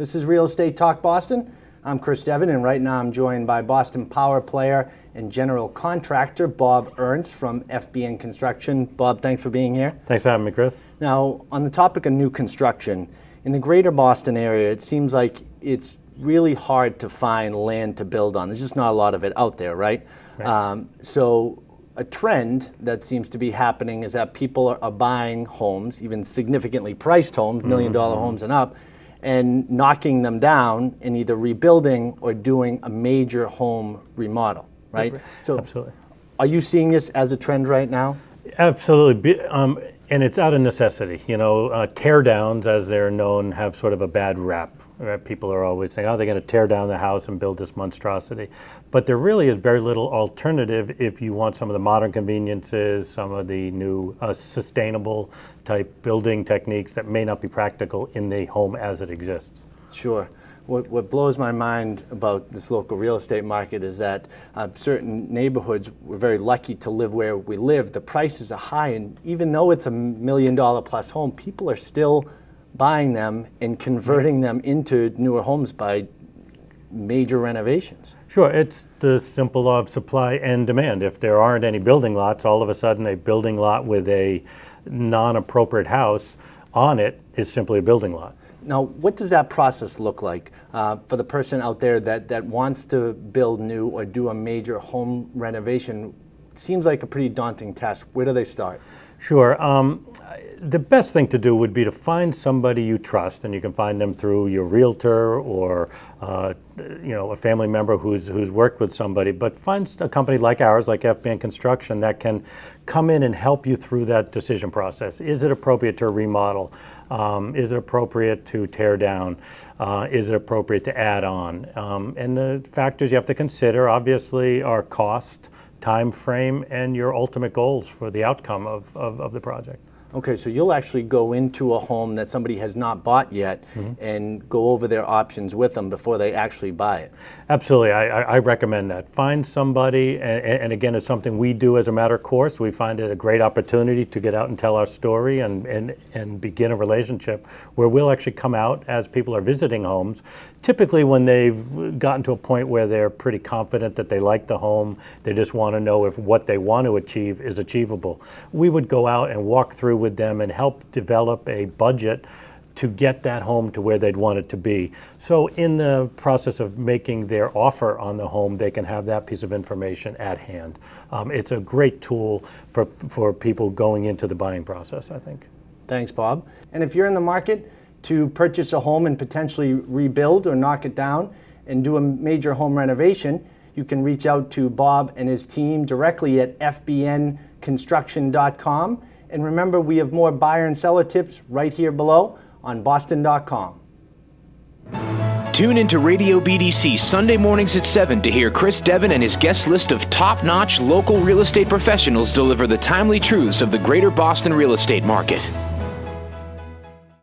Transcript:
This is Real Estate Talk Boston. I'm Chris Devon, and right now I'm joined by Boston power player and general contractor Bob Ernst from FBN Construction. Bob, thanks for being here. Thanks for having me, Chris. Now, on the topic of new construction, in the greater Boston area, it seems like it's really hard to find land to build on. There's just not a lot of it out there, right? So a trend that seems to be happening is that people are buying homes, even significantly priced homes, $1 million homes and up, and knocking them down and either rebuilding or doing a major home remodel, right? So absolutely. Are you seeing this as a trend right now? Absolutely. And it's out of necessity. You know, tear downs, as they're known, have sort of a bad rap. Right? People are always saying, oh, they're going to tear down the house and build this monstrosity. But there really is very little alternative if you want some of the modern conveniences, some of the new sustainable type building techniques that may not be practical in the home as it exists. Sure. What blows my mind about this local real estate market is that certain neighborhoods, we're very lucky to live where we live. The prices are high, and even though it's $1 million plus home, people are still buying them and converting them into newer homes by major renovations. Sure, it's the simple law of supply and demand. If there aren't any building lots, all of a sudden a building lot with a non-appropriate house on it is simply a building lot. Now, what does that process look like for the person out there that wants to build new or do a major home renovation? It seems like a pretty daunting task. Where do they start? Sure. The best thing to do would be to find somebody you trust, and you can find them through your realtor or a family member who's worked with somebody. But find a company like ours, like FBN Construction, that can come in and help you through that decision process. Is it appropriate to remodel? Is it appropriate to tear down? Is it appropriate to add on? And the factors you have to consider, obviously, are cost, time frame, and your ultimate goals for the outcome of the project. Okay, so you'll actually go into a home that somebody has not bought yet and go over their options with them before they actually buy it. Absolutely, I recommend that. Find somebody, and again, it's something we do as a matter of course. We find it a great opportunity to get out and tell our story and begin a relationship where we'll actually come out as people are visiting homes, typically when they've gotten to a point where they're pretty confident that they like the home, they just want to know if what they want to achieve is achievable. We would go out and walk through with them and help develop a budget to get that home to where they'd want it to be. So in the process of making their offer on the home, they can have that piece of information at hand. It's a great tool for people going into the buying process, I think. Thanks, Bob. And if you're in the market to purchase a home and potentially rebuild or knock it down and do a major home renovation, you can reach out to Bob and his team directly at fbnconstruction.com. And remember, we have more buyer and seller tips right here below on boston.com. Tune into Radio BDC Sunday mornings at 7 to hear Chris Devon and his guest list of top-notch local real estate professionals deliver the timely truths of the greater Boston real estate market.